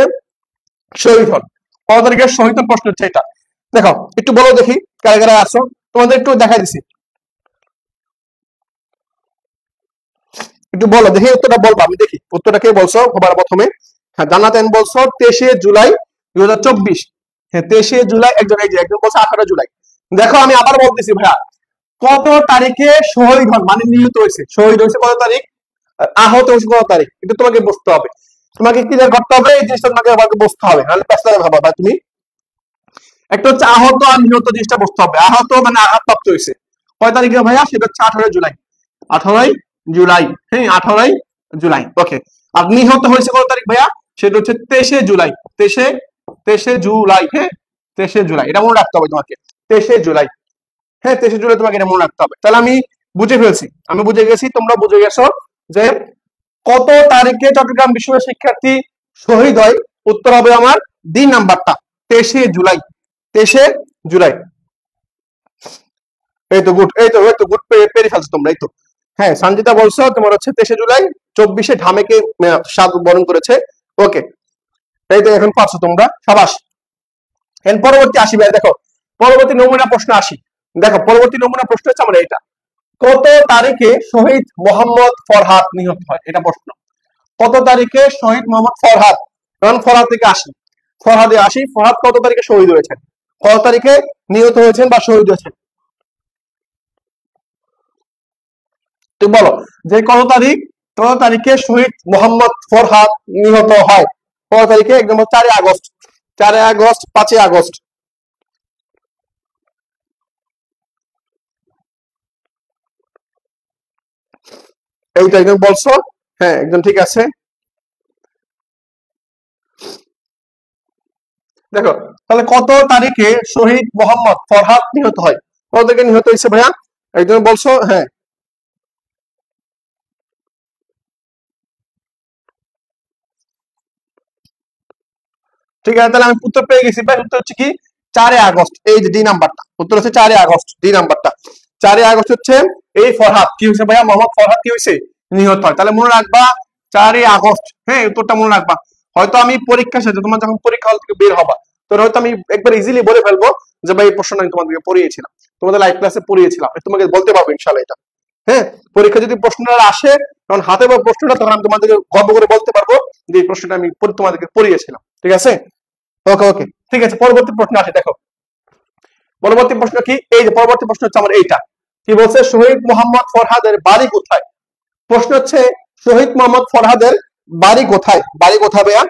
শহীদ হন? কত তারিখে শহীদ হন, প্রশ্ন হচ্ছে এটা। দেখো, একটু বলো দেখি কারা কারা আসো, তোমাদের একটু দেখাই দিছি, একটু বলো দেখি উত্তরটা বলবো, আমি দেখি উত্তরটা কে বলছো সবার প্রথমে। হ্যাঁ, জান্নাত এন বলছো 23 জুলাই 2024। হ্যাঁ, 23 জুলাই, একজন এই যে একজন বলছে 18 জুলাই। দেখো, আমি আবার বলতেছি ভাইয়া, কত তারিখে শহীদ হন মানে নিহত হয়েছে, শহীদ হয়েছে কত তারিখ, আর আহত হয়েছে কত তারিখ, এটা তোমাকে বুঝতে হবে, তোমাকে ক্লিয়ার করতে হবে, এই জিনিসটা তোমাকে আবার বুঝতে হবে, নাহলে পেছনে ভাবা ভাই তুমি। একটা হচ্ছে আহত আর নিহত জিনিসটা বুঝতে হবে। আহত মানে আঘাতপ্রাপ্ত হয়েছে কয় তারিখে ভাইয়া? সেটা হচ্ছে 18 জুলাই, 18 জুলাই। হ্যাঁ, 18 জুলাই। ওকে, আর নিহত হয়েছে কত তারিখ ভাইয়া? সেটা হচ্ছে 23 জুলাই, 23 জুলাই। হ্যাঁ, 23 জুলাই, এটা মনে রাখতে হবে তোমাকে, 23 জুলাই। হ্যাঁ, 23 জুলাই তোমাকে এটা মনে রাখতে হবে। তাহলে আমি বুঝে ফেলছি, আমি বুঝে গেছি, তোমরা বুঝে গেছো যে কত তারিখে চট্টগ্রাম বিশ্ববিদ্যালয়ের শিক্ষার্থী শহীদ হয়। উত্তর হবে আমার ডি নাম্বারটা, 23 জুলাই, 23 জুলাই। এই তো গুড, এই তো গুড, পেরে ফেলছো তোমরা, এই তো। হ্যাঁ, সঞ্জিতা বলছো তোমার হচ্ছে 23 জুলাই, 24 ঢামেকে স্বাদ বরণ করেছে। ওকে, এই তো এখন পারছো তোমরা, সাবাস। এর পরবর্তী আসি ভাই, দেখো পরবর্তী নমুনা প্রশ্ন আসি। দেখো, পরবর্তী নমুনা প্রশ্ন হচ্ছে আমার এটা, কত তারিখে শহীদ মোহাম্মদ ফরহাদ নিহত হয়? এটা প্রশ্ন। কত তারিখে শহীদ মোহাম্মদ ফরহাদ, কারণ ফরহাদ থেকে আসি, ফরহাদে আসি, ফরহাদ কত তারিখে শহীদ হয়েছেন, কত তারিখে নিহত হয়েছেন বা শহীদ হয়েছেন? তুমি বলো যে কত তারিখে শহীদ মোহাম্মদ ফরহাদ নিহত হয়? কত তারিখে? একদম 4 আগস্ট, 4 আগস্ট, 5 আগস্ট। এই তো একদম বলছো, হ্যাঁ একদম ঠিক আছে। দেখো, তাহলে কত তারিখে শহীদ মোহাম্মদ ফরহাদ নিহত হয়? কত তারিখে নিহত হয়েছে ভাইয়া? একদম বলছো, হ্যাঁ। ঠিক আছে, তাহলে আমি উত্তর পেয়ে গেছি ভাই, উত্তর হচ্ছে কি 4 আগস্ট, এই যে ডি নাম্বারটা, উত্তর হচ্ছে 4 আগস্ট, ডি নাম্বারটা। 4 আগস্ট হচ্ছে এই ফরহাদ কি হয়েছে ভাইয়া, মোহাম্মদ ফরহাদ কি হয়েছে, নিহত হয়। তাহলে মনে রাখবা 4 আগস্ট, হ্যাঁ উত্তরটা মনে রাখবা। হয়তো আমি পরীক্ষা শেষে তোমার যখন পরীক্ষা হল থেকে বের হবা, তখন হয়তো আমি একবার ইজিলি বলে ফেলবো যে ভাই এই প্রশ্নটা আমি তোমাদেরকে পড়িয়েছিলাম, তোমাদের লাইভ ক্লাসে পড়িয়েছিলাম, তোমাকে বলতে পারবো ইনশাআল্লাহ এটা। হ্যাঁ, পরীক্ষা যদি প্রশ্নটা আসে তখন হাতে বা প্রশ্নটা, তখন আমি তোমাদেরকে গর্ব করে বলতে পারবো যে এই প্রশ্নটা আমি তোমাদেরকে পড়িয়েছিলাম। ঠিক আছে, ওকে ওকে, ঠিক আছে। পরবর্তী প্রশ্ন আসে, দেখো পরবর্তী প্রশ্ন কি, এই যে পরবর্তী প্রশ্ন হচ্ছে আমার এইটা, কি বলছে, শহীদ মোহাম্মদ ফরহাদের বাড়ি কোথায়? প্রশ্ন হচ্ছে শহীদ মোহাম্মদ ফরহাদের বাড়ি কোথায়, বাড়ি কোথায় ভাইয়া?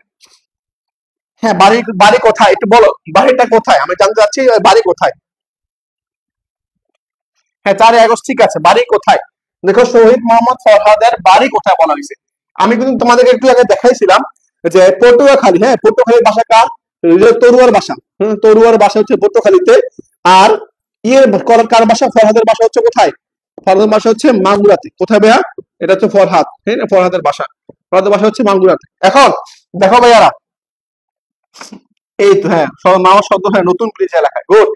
হ্যাঁ, বাড়ি বাড়ি কোথায় একটু বলো, বাড়িটা কোথায়, আমি জানতে চাচ্ছি বাড়ি কোথায়। হ্যাঁ, 4 আগস্ট, ঠিক আছে, বাড়ি কোথায়? দেখো, শহীদ মোহাম্মদ ফরহাদের বাড়ি কোথায় বলা হয়েছে। আমি কিন্তু তোমাদেরকে একটু আগে দেখাইছিলাম যে পটুয়াখালী, হ্যাঁ পটুয়াখালীর বাসা কার, তরুয়ার বাসা। তরুয়ার বাসা হচ্ছে পটুয়াখালীতে। আর ইয়ের কার বাসা, ফরহাদের বাসা হচ্ছে কোথায়? ফরহাদের বাসা হচ্ছে মাগুরাতে। কোথায় ভাইয়া? এটা হচ্ছে ফরহাদ, হ্যাঁ ফরহাদের বাসা, ফরহাদের বাসা হচ্ছে মাগুরাতে। এখন দেখো ভাইয়ারা, এই তো হ্যাঁ মাওয়া শব্দ, হ্যাঁ নতুন ব্রিজ এলাকায়, গুড।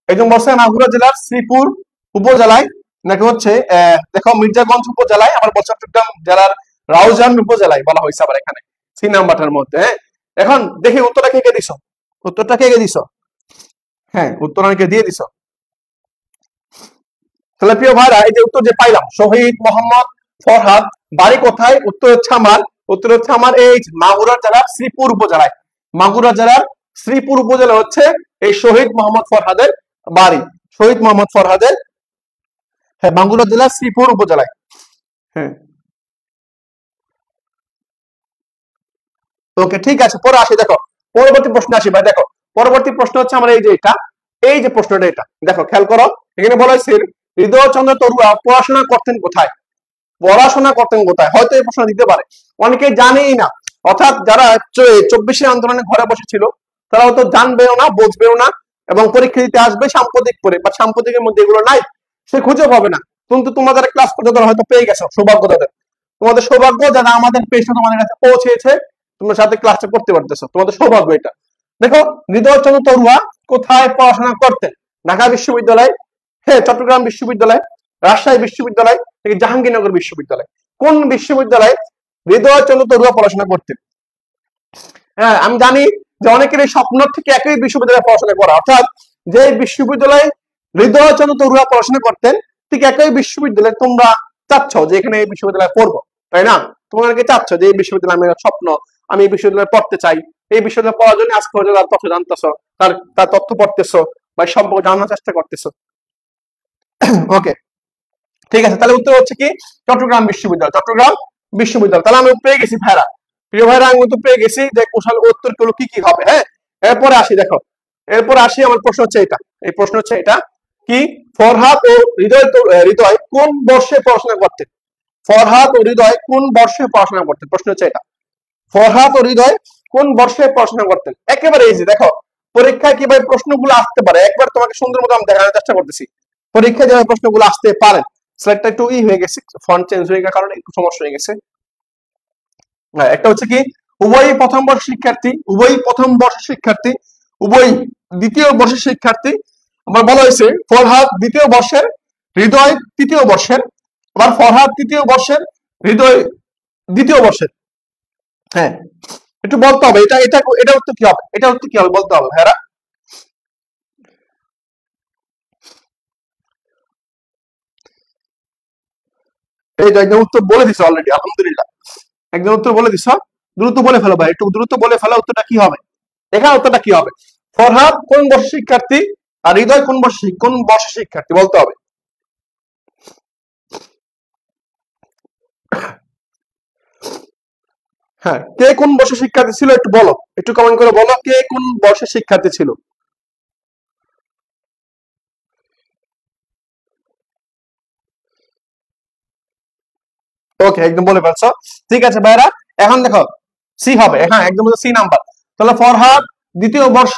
একজন বলছে মাগুরা জেলার শ্রীপুর উপজেলায়, নাকি হচ্ছে দেখো মির্জাগঞ্জ উপজেলায়, আমার বলছে চট্টগ্রাম জেলার রাউজান উপজেলায় বলা হয়েছে আবার এখানে। সি নাম্বারটার মধ্যে। হ্যাঁ, এখন দেখি উত্তরটা কে কে দিছ, উত্তরটা কে কে দিছ। হ্যাঁ, উত্তর অনেকে দিয়ে দিছ। তাহলে প্রিয় ভাইরা, এই যে উত্তর যে পাইলাম, শহীদ মোহাম্মদ ফরহাদ, বাড়ি কোথায়? উত্তর হচ্ছে আমার এই মাগুরা জেলার শ্রীপুর উপজেলায়। মাগুরা জেলার শ্রীপুর উপজেলা হচ্ছে এই শহীদ মোহাম্মদ ফরহাদের বাড়ি। শহীদ মোহাম্মদ ফরহাদের, হ্যাঁ, মাগুরা জেলার শ্রীপুর উপজেলায়। হ্যাঁ, ওকে, ঠিক আছে। পরে আসি, দেখো পরবর্তী প্রশ্ন আসি ভাই। দেখো পরবর্তী প্রশ্ন হচ্ছে আমার এই যে এটা, এই যে প্রশ্নটা, এটা দেখো খেয়াল করো। এখানে বলা হয়েছে হৃদয়চন্দ্র তরুয়া পড়াশোনা করতেন কোথায়? পড়াশোনা করতেন কোথায়? হয়তো এই প্রশ্ন দিতে পারে, অনেকে জানেই না। অর্থাৎ যারা 24 আন্দোলনে ঘরে বসেছিল তারা হয়তো জানবেও না, বুঝবেও না, এবং পরীক্ষা দিতে আসবে সাম্প্রতিক পরে বা সাম্প্রতিকের মধ্যে এগুলো নাই, সে খুঁজে পাবে না। কিন্তু তোমাদের ক্লাস করতে তারা হয়তো পেয়ে গেছো, সৌভাগ্য তাদের। তোমাদের সৌভাগ্য যারা আমাদের পেজটা তোমাদের কাছে পৌঁছেছে, তোমার সাথে ক্লাসটা করতে পারতেছো, তোমাদের সৌভাগ্য এটা। দেখো, হৃদয়চন্দ্র তরুয়া কোথায় পড়াশোনা করতেন? ঢাকা বিশ্ববিদ্যালয়, হ্যাঁ, চট্টগ্রাম বিশ্ববিদ্যালয়, রাজশাহী বিশ্ববিদ্যালয় থেকে জাহাঙ্গীরনগর বিশ্ববিদ্যালয়। কোন বিশ্ববিদ্যালয়ে হৃদয়চন্দ্র তরুয়া পড়াশোনা করতেন? হ্যাঁ, আমি জানি যে অনেকের স্বপ্ন থেকে একই বিশ্ববিদ্যালয়ে পড়াশোনা করা, অর্থাৎ যে বিশ্ববিদ্যালয়ে হৃদয়চন্দ্র তরুয়া পড়াশোনা করতেন ঠিক একই বিশ্ববিদ্যালয়ে তোমরা চাচ্ছ যে এখানে এই বিশ্ববিদ্যালয়ে পড়বো, তাই না? তোমাকে চাচ্ছ যে এই বিশ্ববিদ্যালয়ে আমি স্বপ্ন, আমি এই বিশ্ববিদ্যালয়ে পড়তে চাই। এই বিশ্ববিদ্যালয়ে পড়ার জন্য আজকে হয়তো তার তথ্য জানতেছো, তার তথ্য পড়তেছো বা সম্পর্কে জানার চেষ্টা করতেছো। ওকে, ঠিক আছে। তাহলে উত্তর হচ্ছে কি চট্টগ্রাম বিশ্ববিদ্যালয়। চট্টগ্রাম বিশ্ববিদ্যালয়। তাহলে আমি পেয়ে গেছি ভাইরা, প্রিয় ভাইরা, আমি তো পেয়ে গেছি যে কোশাল উত্তর গুলো কি কি হবে। হ্যাঁ, এরপরে আসি, দেখো এরপরে আসি, আমার প্রশ্ন হচ্ছে এটা, এই প্রশ্ন হচ্ছে এটা কি, ফরহাদ ও হৃদয় কোন বর্ষে পড়াশোনা করতেন? ফরহাদ ও হৃদয় কোন বর্ষে পড়াশোনা করতেন? প্রশ্ন হচ্ছে এটা, ফরহাদ ও হৃদয় কোন বর্ষে পড়াশোনা করতেন? একেবারে ইজি। দেখো পরীক্ষায় কিভাবে প্রশ্নগুলো আসতে পারে একবার তোমাকে সুন্দর মতো আমি দেখানোর চেষ্টা করতেছি। পরীক্ষায় যেভাবে প্রশ্নগুলো আসতে পারে, স্লাইডটা একটু হয়ে গেছে, ফন্ট চেঞ্জ হয়ে গেছে কারণে একটু সমস্যা হয়ে গেছে। হ্যাঁ, একটা হচ্ছে কি উভয়ই প্রথম বর্ষের শিক্ষার্থী, উভয়ই প্রথম বর্ষের শিক্ষার্থী, উভয়ই দ্বিতীয় বর্ষের শিক্ষার্থী। আমার বলা হয়েছে ফরহাদ দ্বিতীয় বর্ষের, হৃদয় তৃতীয় বর্ষের। আবার ফরহাদ তৃতীয় বর্ষের, হৃদয় দ্বিতীয় বর্ষের। হ্যাঁ, একটু বলতে হবে এটা এটা এটা উত্তর কি হবে, এটা উত্তর কি হবে বলতে হবে হ্যাঁ। এই যে একদম উত্তর বলে দিছো অলরেডি, আলহামদুলিল্লাহ, একদম উত্তর বলে দিছো। দ্রুত বলে ফেলো ভাই, একটু দ্রুত বলে ফেলো উত্তরটা কি হবে। এখানে উত্তরটা কি হবে? ফরহাদ কোন বর্ষের শিক্ষার্থী আর হৃদয় কোন বর্ষের শিক্ষার্থী বলতে হবে। হ্যাঁ, কে কোন বর্ষের শিক্ষার্থী ছিল একটু বলো, একটু কমেন্ট করে বলো কে কোন বর্ষের শিক্ষার্থী ছিল। ওকে, একদম বলে ফেলছো, ঠিক আছে ভাইরা। এখন দেখো সি হবে, হ্যাঁ একদম সি নাম্বার। তাহলে ফরহাদ দ্বিতীয় বর্ষ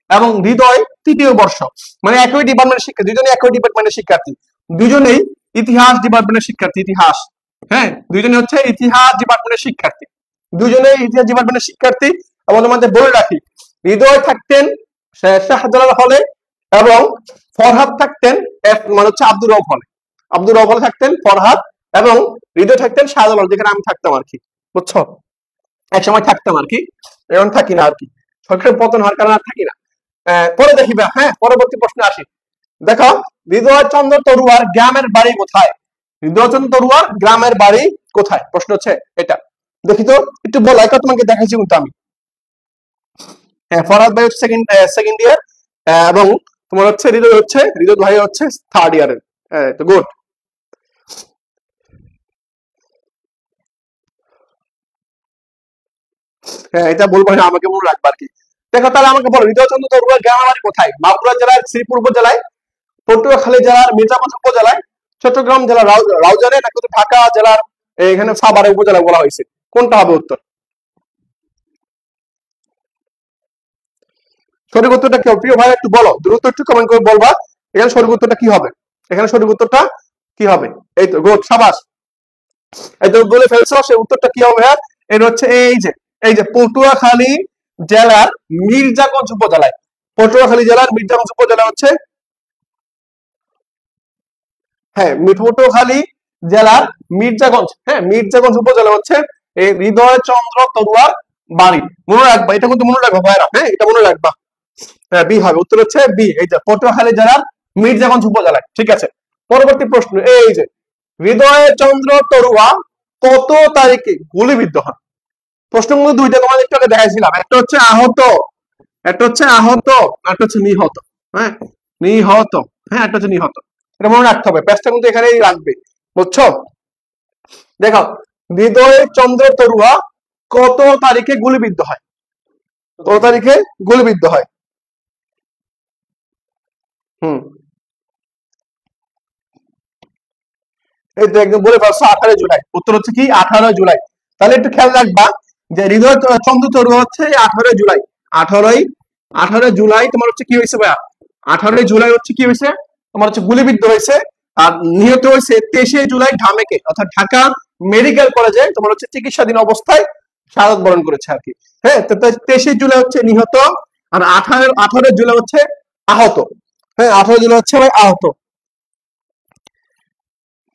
এবং হৃদয় তৃতীয় বর্ষ, মানে একই ডিপার্টমেন্টের শিক্ষার্থী, দুজনেই একই ডিপার্টমেন্টের শিক্ষার্থী, দুজনেই ইতিহাস ডিপার্টমেন্টের শিক্ষার্থী। ইতিহাস, হ্যাঁ, দুজনে হচ্ছে ইতিহাস ডিপার্টমেন্টের শিক্ষার্থী, দুজনেই ইতিহাস ডিপার্টমেন্টের শিক্ষার্থী। এবং তোমাদের বলে রাখি, হৃদয় থাকতেন শাহজালাল হলে এবং ফরহাদ থাকতেন মানে হচ্ছে আব্দুর রউফ হলে। আব্দুর রউফ হলে থাকতেন ফরহাদ, এবং হৃদয় থাকতেন শাহজালাল, যেখানে আমি থাকতাম আর কি, বুঝছো, এক সময় থাকতাম আর কি, এখন থাকি না আর কি, সরকারের পতন হওয়ার কারণে আর থাকি না। পরে দেখিবা। হ্যাঁ, পরবর্তী প্রশ্নে আসি। দেখো, হৃদয়চন্দ্র তরুয়ার গ্রামের বাড়ি কোথায়? হৃদয়চন্দ্র তরুয়ার গ্রামের বাড়ি কোথায়? প্রশ্ন হচ্ছে এটা। দেখি তো একটু বলো, এটা তোমাকে দেখাইছি কিন্তু আমি। হ্যাঁ, ফরহাদ ভাই হচ্ছে সেকেন্ড ইয়ার, এবং তোমার হচ্ছে হৃদয় ভাই হচ্ছে থার্ড ইয়ারের। তো গুড। হ্যাঁ, এটা বলবো না, আমাকে মনে রাখবা আর কি। দেখো তাহলে আমাকে বলো, হৃদয়চন্দ্র তরুয়ার গ্রামের বাড়ি কোথায়? মাগুরা জেলার শ্রীপুর উপজেলায়, পটুয়াখালী জেলার মির্জাপুর উপজেলায়, চট্টগ্রাম জেলার রাউজানে, নাকি ঢাকা জেলার এখানে সাভারে উপজেলায় বলা হয়েছে? কোনটা হবে উত্তর? সঠিক উত্তরটা কি হবে প্রিয় ভাই, একটু বলো, দ্রুত একটু কমেন্ট করে বলবা এখানে সঠিক উত্তরটা কি হবে। এখানে সঠিক উত্তরটা কি হবে? এই তো গুড, সাবাস, এই তো বলে ফেলছো, সে উত্তরটা কি হবে? হ্যাঁ, এটা হচ্ছে এই যে পটুয়াখালী জেলার মির্জাগঞ্জ উপজেলায়, পটুয়াখালী জেলার মির্জাগঞ্জ উপজেলা হচ্ছে, হ্যাঁ, পটুয়াখালী জেলার মির্জাগঞ্জ, হ্যাঁ মির্জাগঞ্জ উপজেলা হচ্ছে এই হৃদয়চন্দ্র তরুয়ার বাড়ি। মনে রাখবা, এটা কিন্তু মনে রাখবা ভাইরা, হ্যাঁ এটা মনে রাখবা। হ্যাঁ বি হবে, উত্তর হচ্ছে বি, এই যে পটুয়াখালী জেলার মির্জাগঞ্জ উপজেলায়। ঠিক আছে, পরবর্তী প্রশ্ন এই যে হৃদয় চন্দ্র তরুয়া কত তারিখে গুলিবিদ্ধ হন? প্রশ্নগুলো দুইটা তোমাদের একটু আগে দেখাইছিলাম, একটা হচ্ছে আহত, একটা হচ্ছে আহত, একটা হচ্ছে নিহত। হ্যাঁ নিহত, হ্যাঁ একটা হচ্ছে নিহত। এটা মনে রাখতে হবে, প্যাচটা কিন্তু এখানেই লাগবে, বুঝছো? দেখো, হৃদয় চন্দ্র তরুয়া কত তারিখে গুলিবিদ্ধ হয়? কত তারিখে গুলিবিদ্ধ হয়? হুম, এই তো একদম বলে পারছো, 18 জুলাই। উত্তর হচ্ছে কি 18 জুলাই। তাহলে একটু খেয়াল রাখবা যে হৃদয় চন্দ্র তরুয়া হচ্ছে 18 জুলাই। 18ই 18 জুলাই তোমার হচ্ছে কি হয়েছে ভাইয়া? 18 জুলাই হচ্ছে কি হয়েছে তোমার হচ্ছে গুলিবিদ্ধ হয়েছে। আর নিহত হয়েছে 23 জুলাই ঢামেকে, অর্থাৎ ঢাকা মেডিকেল কলেজে তোমার হচ্ছে চিকিৎসাধীন অবস্থায় শাহাদত বরণ করেছে আর কি। হ্যাঁ, তো 23 জুলাই হচ্ছে নিহত, আর 18 জুলাই হচ্ছে আহত। হ্যাঁ 18 জুলাই হচ্ছে ভাই আহত।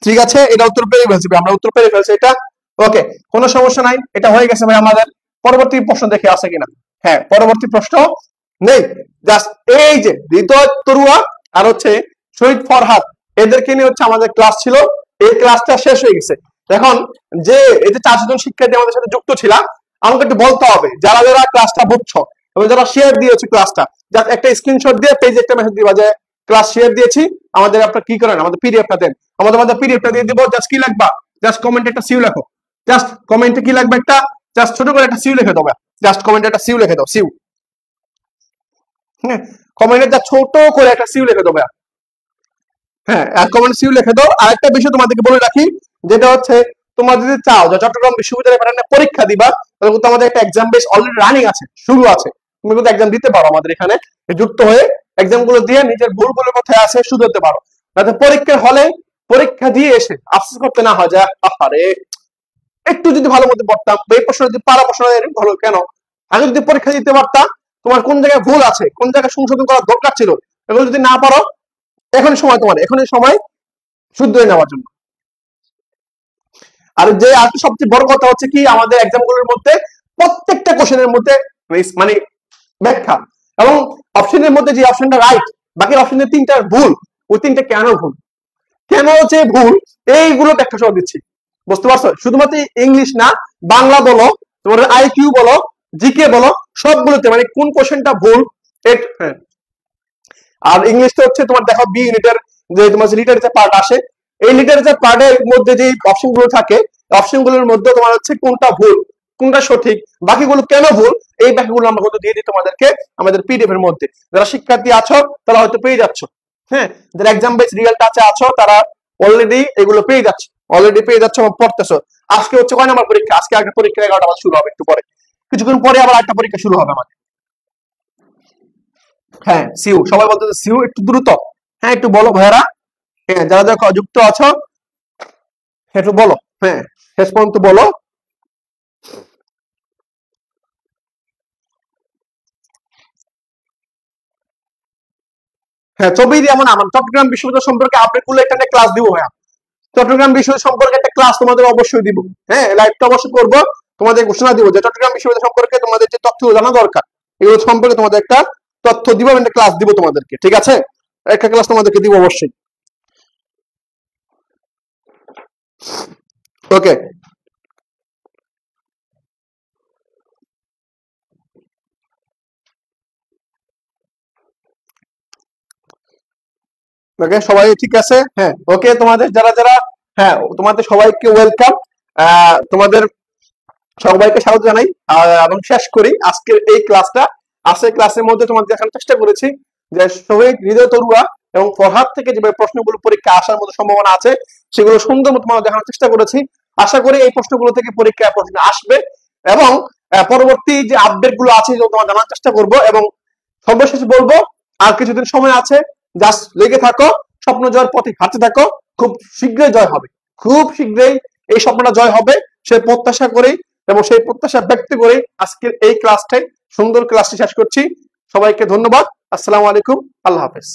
ঠিক আছে, এটা উত্তর পেরে ফেলছি ভাই, আমরা উত্তর পেরে ফেলছি এটা। ওকে, কোনো সমস্যা নাই, এটা হয়ে গেছে ভাই আমাদের। পরবর্তী প্রশ্ন দেখে আছে কিনা? হ্যাঁ পরবর্তী প্রশ্ন নেই। জাস্ট এই যে হৃদয় তরুয়া আর হচ্ছে শহীদ ফরহাদ, এদেরকে নিয়ে হচ্ছে আমাদের ক্লাস ছিল, এই ক্লাসটা শেষ হয়ে গেছে। এখন যে এই যে 4 জন শিক্ষার্থী আমাদের সাথে যুক্ত ছিলাম, আমাকে একটু বলতে হবে যারা যারা ক্লাসটা বুঝছো এবং যারা শেয়ার দিয়েছো ক্লাসটা, জাস্ট একটা স্ক্রিনশট দিয়ে পেজে একটা মেসেজ দিবা যে ক্লাস শেয়ার দিয়েছি, আমাদের আপনারা কি করেন আমাদের পিডিএফটা দেন, আমাদের মধ্যে পিডিএফটা দিয়ে দিব। জাস্ট কি লাগবা, জাস্ট কমেন্টে একটা সিউ লেখো। জাস্ট কমেন্টে কি লাগবে, একটা জাস্ট ছোট করে একটা সিউ লিখে দাও, জাস্ট কমেন্টে একটা সিউ লিখে দাও, সিউ। হ্যাঁ কমেন্টে যা ছোট করে একটা সিউ লিখে দাও। হ্যাঁ এক কমেন্ট সিউ লিখে দাও। আর একটা বিষয় তোমাদেরকে বলে রাখি, যেটা হচ্ছে তোমরা যদি চাও যে চট্টগ্রাম বিশ্ববিদ্যালয়ে পাঠানে পরীক্ষা দিবা, তাহলে কিন্তু আমাদের একটা এক্সাম বেস অলরেডি রানিং আছে, শুরু আছে। তুমি কিন্তু এক্সাম দিতে পারো আমাদের এখানে যুক্ত হয়ে, এক্সাম গুলো দিয়ে নিজের ভুলগুলো কোথায় আছে শুধরাতে পারো, যাতে পরীক্ষার হলে পরীক্ষা দিয়ে এসে আফসোস করতে না হয় যে আরে একটু যদি ভালো মতো পড়তাম, এই প্রশ্ন যদি পারা প্রশ্ন ভালো কেন, আগে যদি পরীক্ষা দিতে পারতাম, তোমার কোন জায়গায় ভুল আছে, কোন জায়গায় সংশোধন করার দরকার ছিল, এগুলো যদি না পারো, এখন সময় তোমার, এখনই সময় শুদ্ধ হয়ে নেওয়ার জন্য। আর যে আর সবচেয়ে বড় কথা হচ্ছে কি, আমাদের এক্সাম গুলোর মধ্যে প্রত্যেকটা কোশ্চেনের মধ্যে মানে ব্যাখ্যা, এবং অপশনের মধ্যে যে অপশনটা রাইট, বাকি অপশনের 3টা ভুল, ওই 3টা কেন ভুল, কেন যে ভুল, এইগুলো ব্যাখ্যা সহ দিচ্ছি। বুঝতে পারছো? শুধুমাত্র ইংলিশ না, বাংলা বলো, তোমার আইকিউ বলো, জিকে বলো, সবগুলোতে মানে কোন কোশ্চেনটা ভুল। হ্যাঁ, আর ইংলিশটা হচ্ছে তোমার দেখো বি ইউনিটের যে তোমার লিটারেচার পার্ট আসে, এই লিটারেচার পার্টের মধ্যে যে অপশন গুলো থাকে, অপশন গুলোর মধ্যে তোমার হচ্ছে কোনটা ভুল কোনটা সঠিক, বাকিগুলো কেন ভুল, এই ব্যাখ্যাগুলো আমরা কিন্তু দিয়ে দিই তোমাদেরকে আমাদের পিডিএফ এর মধ্যে। যারা শিক্ষার্থী আছো তারা হয়তো পেয়ে যাচ্ছ, হ্যাঁ যারা এক্সাম বেস রিয়েল টাচে আছো তারা অলরেডি এগুলো পেয়ে যাচ্ছ, অলরেডি পেয়ে যাচ্ছ এবং পড়তেছো। আজকে হচ্ছে কয় নাম্বার পরীক্ষা? আজকে একটা পরীক্ষা 11টা বাজে শুরু হবে, একটু পরে কিছুক্ষণ পরে আবার একটা পরীক্ষা শুরু হবে আমাদের। হ্যাঁ সিউ, সবাই বলতে সিউ একটু দ্রুত। হ্যাঁ একটু বলো ভাইয়ারা, হ্যাঁ যারা যারা যুক্ত আছো একটু বলো, হ্যাঁ শেষ পর্যন্ত বলো। হ্যাঁ ছবি দিয়ে এমন আমার চট্টগ্রাম বিশ্ববিদ্যালয় সম্পর্কে আপডেট করলে একটা ক্লাস দিব ভাইয়া, চট্টগ্রাম বিশ্ববিদ্যালয় সম্পর্কে একটা ক্লাস তোমাদের অবশ্যই দিব। হ্যাঁ লাইভটা অবশ্যই করবো, তোমাদের ঘোষণা দিব যে চট্টগ্রাম বিশ্ববিদ্যালয় সম্পর্কে তোমাদের যে তথ্য জানা দরকার, এগুলো সম্পর্কে তোমাদের একটা তথ্য দিব, একটা ক্লাস দিব তোমাদেরকে, ঠিক আছে? একটা ক্লাস তোমাদেরকে দিব অবশ্যই। ওকে, ওকে সবাই ঠিক আছে, হ্যাঁ ওকে তোমাদের যারা যারা, হ্যাঁ তোমাদের সবাইকে ওয়েলকাম, তোমাদের সবাইকে স্বাগত জানাই। এবং শেষ করি আজকের এই ক্লাসটা। আজকের ক্লাসের মধ্যে তোমাদের দেখানোর চেষ্টা করেছি যে শহীদ হৃদয় তরুয়া এবং ফরহাদ থেকে যেভাবে প্রশ্নগুলো পরীক্ষা আসার মতো সম্ভাবনা আছে, সেগুলো সুন্দর মতো তোমাদের দেখানোর চেষ্টা করেছি। আশা করি এই প্রশ্নগুলো থেকে পরীক্ষায় প্রশ্ন আসবে, এবং পরবর্তী যে আপডেট গুলো আছে সেগুলো তোমার জানার চেষ্টা করব। এবং সর্বশেষ বলবো, আর কিছুদিন সময় আছে, জাস্ট লেগে থাকো, স্বপ্ন জয়ের পথে হাঁটতে থাকো, খুব শীঘ্রই জয় হবে, খুব শীঘ্রই এই স্বপ্নটা জয় হবে, সে প্রত্যাশা করেই এবং সেই প্রত্যাশা ব্যক্ত করে আজকের এই ক্লাসটাই সুন্দর ক্লাসটি শেষ করছি। সবাইকে ধন্যবাদ, আসসালামু আলাইকুম, আল্লাহ হাফেজ।